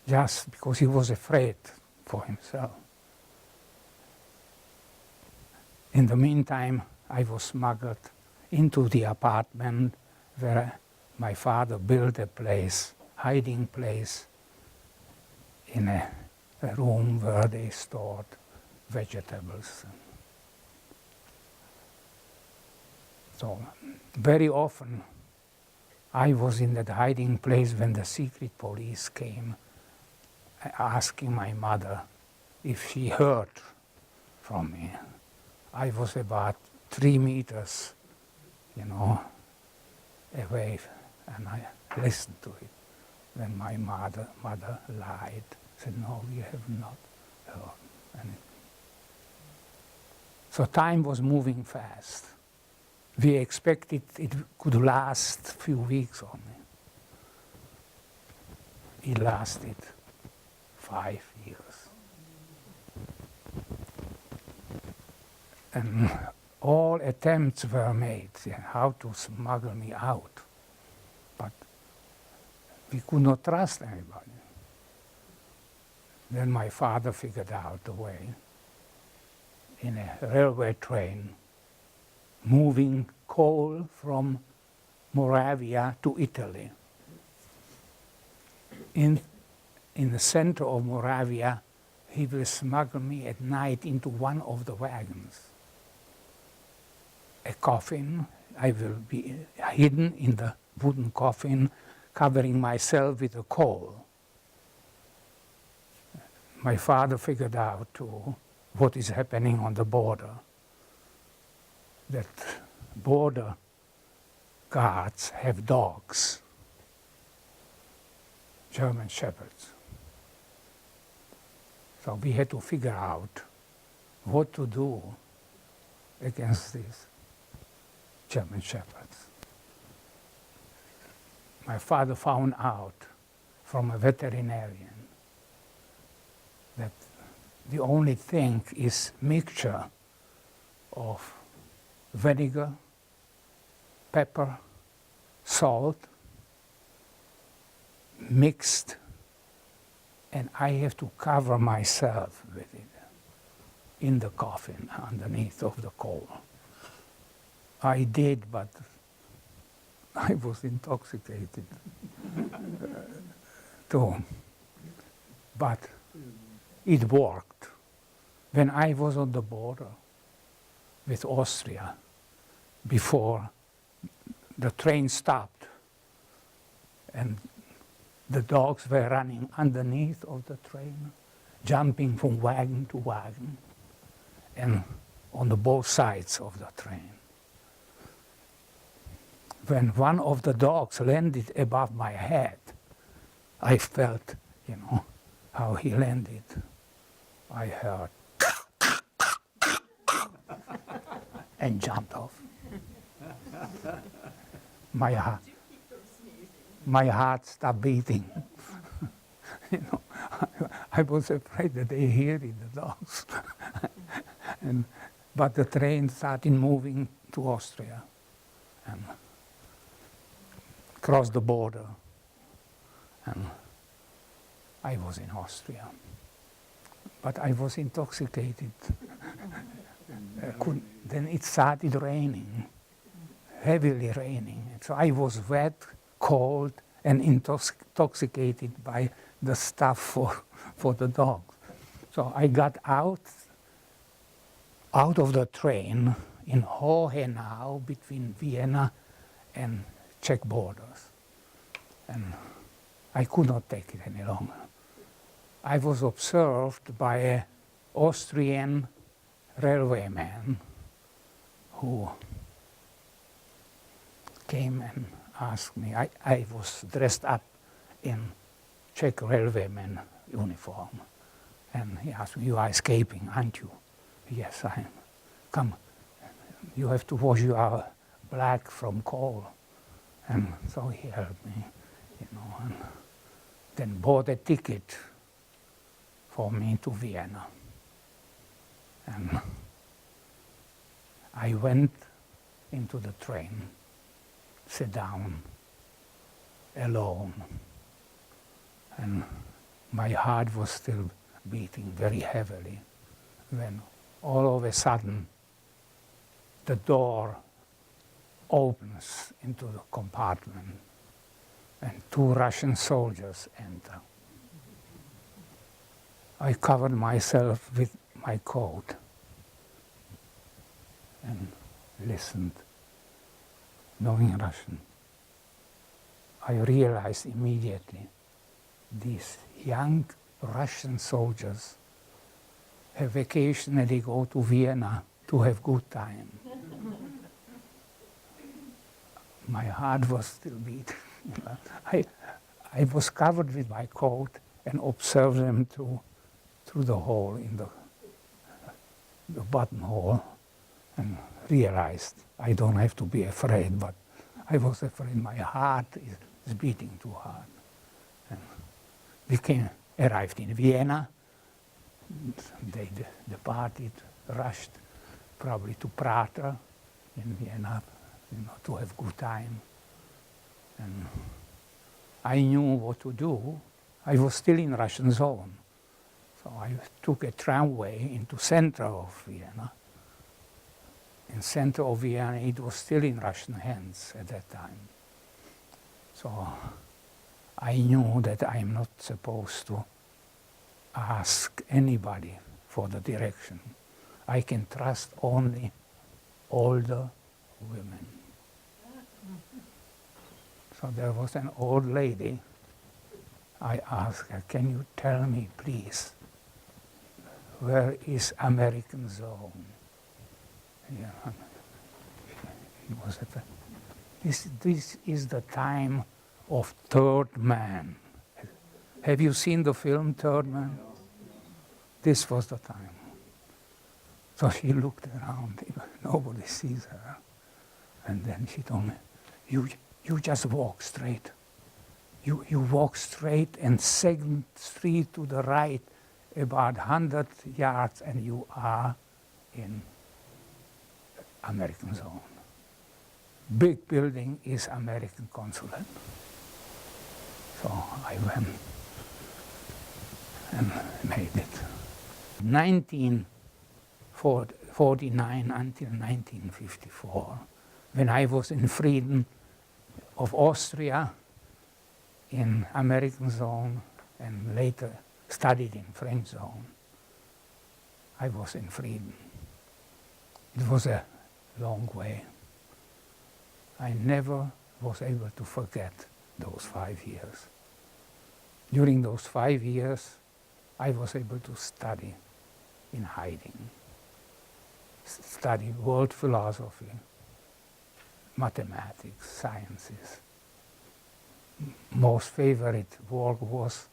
just because he was afraid for himself. In the meantime, I was smuggled into the apartment where my father built a place, hiding place, in a room where they stored vegetables. So very often I was in that hiding place when the secret police came asking my mother if she heard from me. I was about 3 meters, you know, away, and I listened to it. Then my mother lied, said, no, we have not heard anything. So time was moving fast. We expected it could last a few weeks only. It lasted 5 years. And all attempts were made how to smuggle me out. But we could not trust anybody. Then my father figured out a way in a railway train moving coal from Moravia to Italy. In the center of Moravia, he will smuggle me at night into one of the wagons. A coffin, I will be hidden in the wooden coffin, covering myself with a coal. My father figured out too what is happening on the border, that border guards have dogs, German shepherds. So we had to figure out what to do against these German shepherds. My father found out from a veterinarian that the only thing is mixture of vinegar, pepper, salt, mixed, and I have to cover myself with it in the coffin underneath of the coal. I did, but I was intoxicated too. But it worked. When I was on the border with Austria, before the train stopped, and the dogs were running underneath of the train, jumping from wagon to wagon, and on the both sides of the train. When one of the dogs landed above my head, I felt, you know, how he landed. I heard and jumped off. My heart stopped beating. You know, I was afraid that they hear it, the dogs. But the train started moving to Austria and crossed the border, and I was in Austria. But I was intoxicated. Then it started raining, heavily raining. So I was wet, cold, and intoxicated by the stuff for the dogs. So I got out of the train in Hohenau between Vienna and Czech borders. And I could not take it any longer. I was observed by an Austrian railwayman who came and asked me. I was dressed up in Czech railwayman uniform. And he asked me, you are escaping, aren't you? Yes, I am. Come, you have to wash your black from coal. And so he helped me, you know, and then bought a ticket for me to Vienna. And I went into the train, sat down, alone. And my heart was still beating very heavily when all of a sudden the door opens into the compartment and 2 Russian soldiers enter. I covered myself with my coat and listened, knowing Russian. I realized immediately these young Russian soldiers have vacation and they go to Vienna to have good time. my heart was still beating. I was covered with my coat and observed them through the hole in the buttonhole, and realized I don't have to be afraid, but I was afraid my heart is beating too hard. And arrived in Vienna. They departed, rushed probably to Prater in Vienna, to have good time. And I knew what to do. I was still in Russian zone. So I took a tramway into center of Vienna. In center of Vienna, it was still in Russian hands at that time. So I knew that I'm not supposed to ask anybody for the direction. I can trust only older women. So there was an old lady. I asked her, can you tell me, please, where is American zone? Yeah. It was this is the time of Third Man. Have you seen the film Third Man? This was the time. So she looked around, nobody sees her. And then she told me, you just walk straight. You walk straight and second street to the right, about 100 yards, and you are in American zone. Big building is American consulate. So I went and made it. 1949 until 1954, when I was in freedom of Austria, in American zone, and later studied in French zone, I was in freedom. It was a long way. I never was able to forget those 5 years. During those 5 years, I was able to study in hiding, study world philosophy, mathematics, sciences. Most favorite work was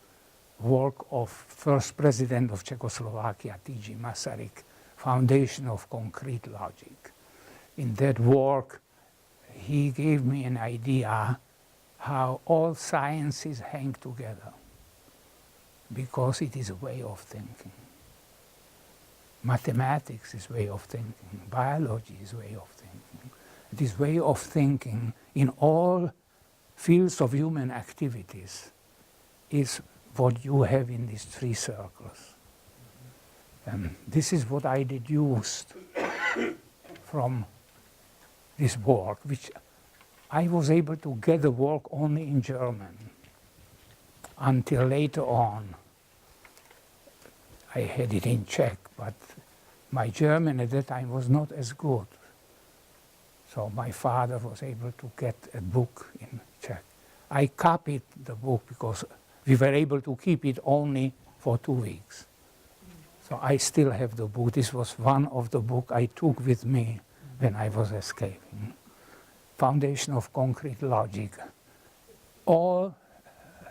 work of first president of Czechoslovakia, T.G. Masaryk, Foundation of Concrete Logic. In that work, he gave me an idea how all sciences hang together, because it is a way of thinking. Mathematics is a way of thinking. Biology is a way of thinking. This way of thinking in all fields of human activities is what you have in these 3 circles. And this is what I deduced from this work, which I was able to get the work only in German until later on. I had it in Czech, but my German at that time was not as good. So my father was able to get a book in Czech. I copied the book because we were able to keep it only for 2 weeks. So I still have the book. This was one of the books I took with me when I was escaping. Foundation of Concrete Logic. All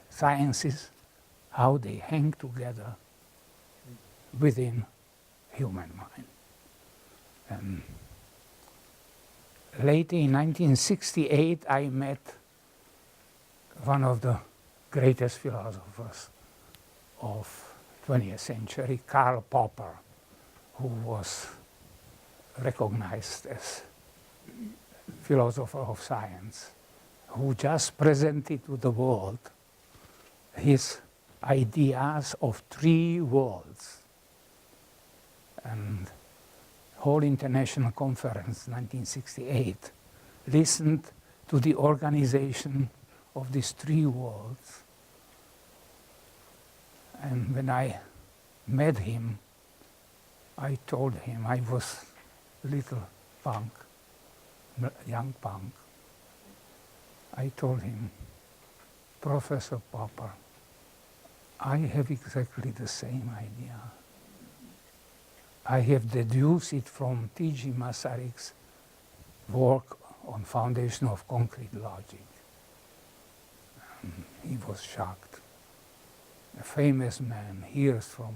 sciences, how they hang together within human mind. Later in 1968, I met one of the greatest philosophers of 20th century, Karl Popper, who was recognized as philosopher of science, who just presented to the world his ideas of 3 worlds. And whole international conference, 1968, listened to the organization of these 3 worlds. And when I met him, I told him I was a little punk, young punk. I told him, Professor Popper, I have exactly the same idea. I have deduced it from T.G. Masaryk's work on foundation of concrete logic. He was shocked. A famous man hears from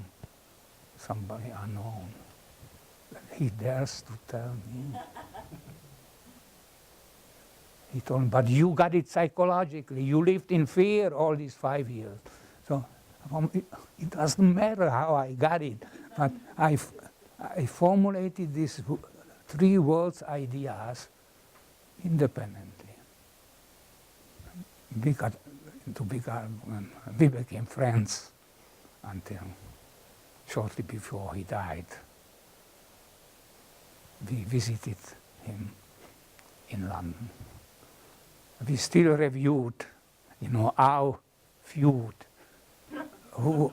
somebody unknown. He dares to tell me. He told me, but you got it psychologically. You lived in fear all these 5 years. So it doesn't matter how I got it, but I formulated these 3 worlds ideas independently. We became friends until shortly before he died. We visited him in London. We still reviewed, our feud. Who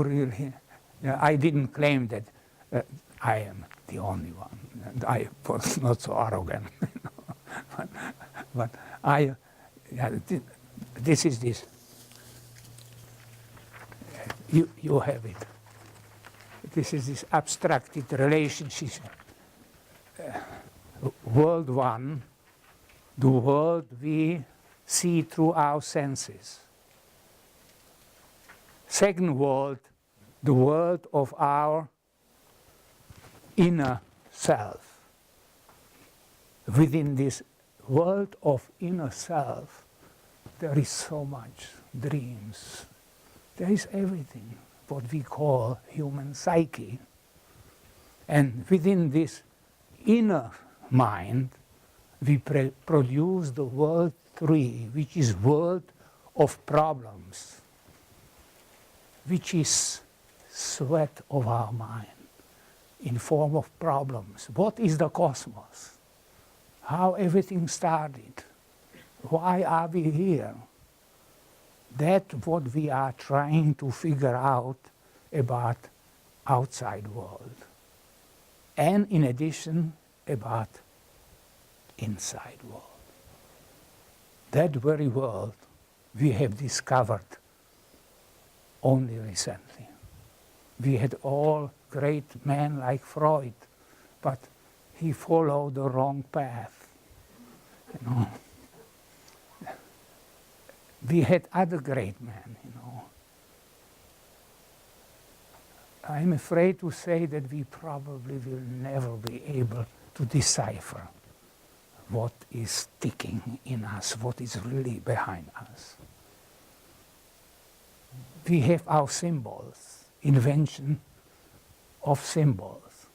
really? I didn't claim that I am the only one. And I was not so arrogant, but this is this. You have it. This is this abstracted relationship. World 1, the world we see through our senses. Second world, the world of our inner self. Within this world of inner self, there is so much dreams. There is everything, what we call human psyche. And within this inner mind, we produce the world 3, which is world of problems, which is sweat of our mind in form of problems. What is the cosmos? How everything started? Why are we here? That's what we are trying to figure out about outside world. And in addition, about inside world. That very world we have discovered only recently. We had all great men like Freud, but he followed the wrong path. We had other great men, I'm afraid to say that we probably will never be able to decipher what is ticking in us, what is really behind us. We have our symbols, invention of symbols.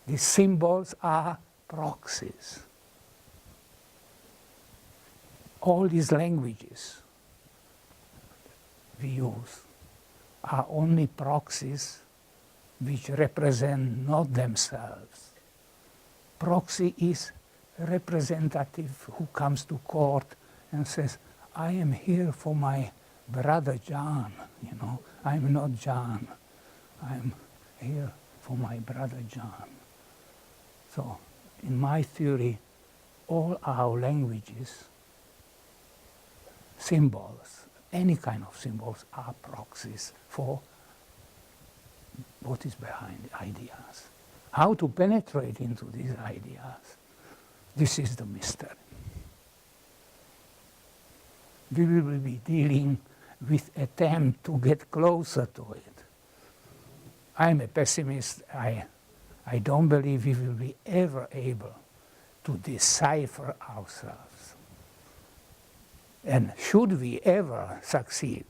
These symbols are proxies. All these languages we use are only proxies which represent not themselves. Proxy is representative who comes to court and says, I am here for my brother John, I'm not John, I'm here for my brother John. So, in my theory, all our languages, symbols, any kind of symbols are proxies for what is behind ideas. How to penetrate into these ideas, this is the mystery. We will be dealing with attempt to get closer to it. I'm a pessimist. I don't believe we will be ever able to decipher ourselves. And should we ever succeed,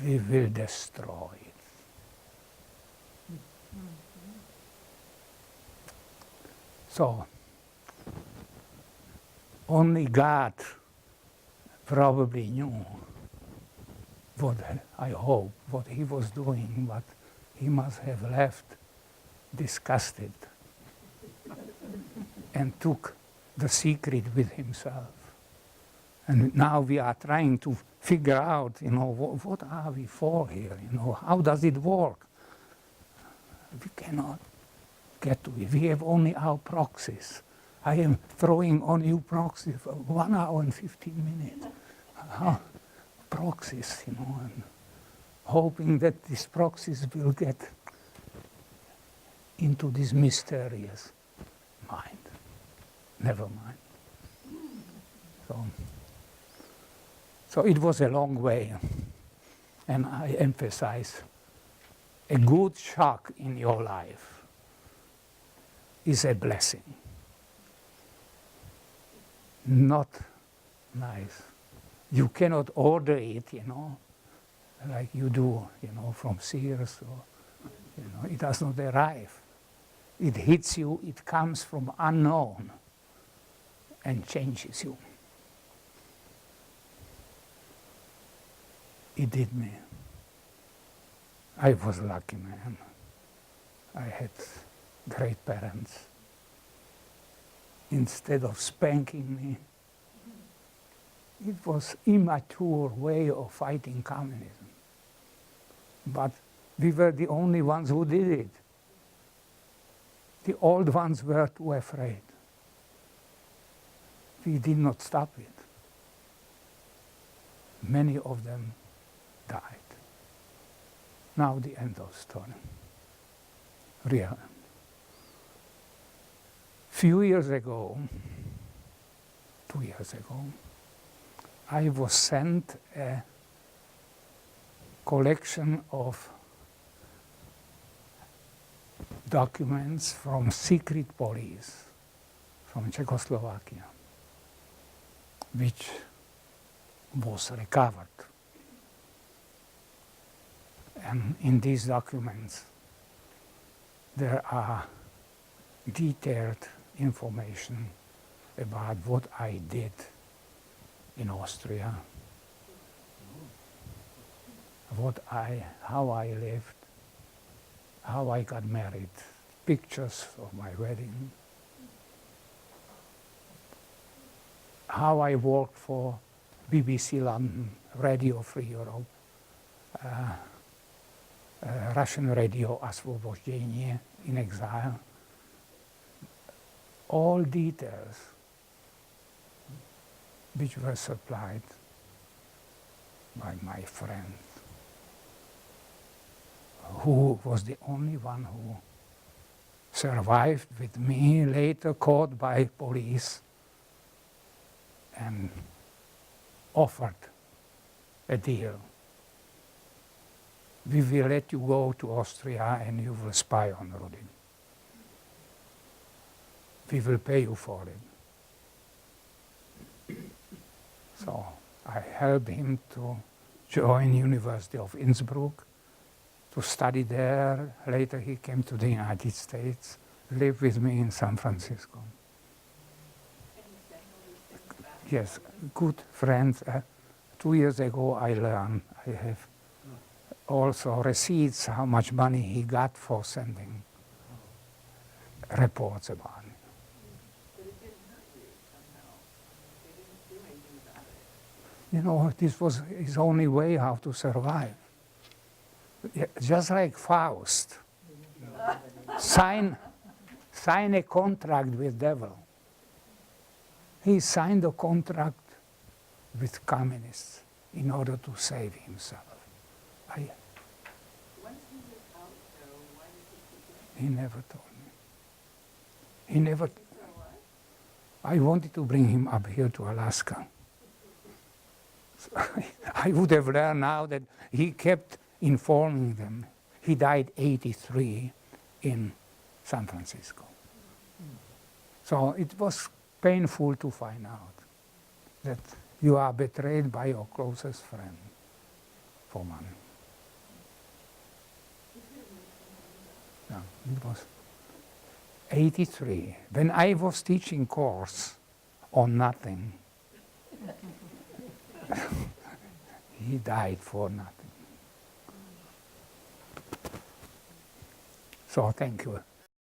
we will destroy it. So, only God probably knew what, I hope, what he was doing, but he must have left disgusted and took the secret with himself. And now we are trying to figure out, what are we for here? How does it work? We cannot get to it. We have only our proxies. I am throwing on you proxies for 1 hour and 15 minutes. Proxies, and hoping that these proxies will get into this mysterious mind. never mind. So it was a long way, and I emphasize, a good shock in your life is a blessing. Not nice. You cannot order it, like you do, from Sears, or, it does not arrive. It hits you, it comes from unknown and changes you. It did me. I was lucky, man. I had great parents. Instead of spanking me, it was immature way of fighting communism. But we were the only ones who did it. The old ones were too afraid. We did not stop it. Many of them died. Now the end of story. Real end. Few years ago, 2 years ago, I was sent a collection of documents from secret police from Czechoslovakia, which was recovered. And in these documents, there are detailed information about what I did in Austria, how I lived, how I got married, pictures of my wedding, how I worked for BBC London, Radio Free Europe, Russian Radio Osvobozhenie in exile. All details which were supplied by my friend, who was the only one who survived with me, later caught by police and offered a deal. We will let you go to Austria and you will spy on Rudy. We will pay you for it. So I helped him to join University of Innsbruck, to study there. Later he came to the United States, lived with me in San Francisco. Yes, good friends. 2 years ago I learned, I have also receipts how much money he got for sending reports about me. But it didn't hurt you somehow. They didn't do anything about it. This was his only way how to survive. Yeah, just like Faust. Sign a contract with devil. He signed a contract with communists in order to save himself. Once he was out, though, why did he keep it? He never told me. He never. I wanted to bring him up here to Alaska. So I would have learned now that he kept informing them. He died 83 in San Francisco. So it was painful to find out that you are betrayed by your closest friend for money. Yeah, it was 83. When I was teaching course on nothing, he died for nothing. So thank you.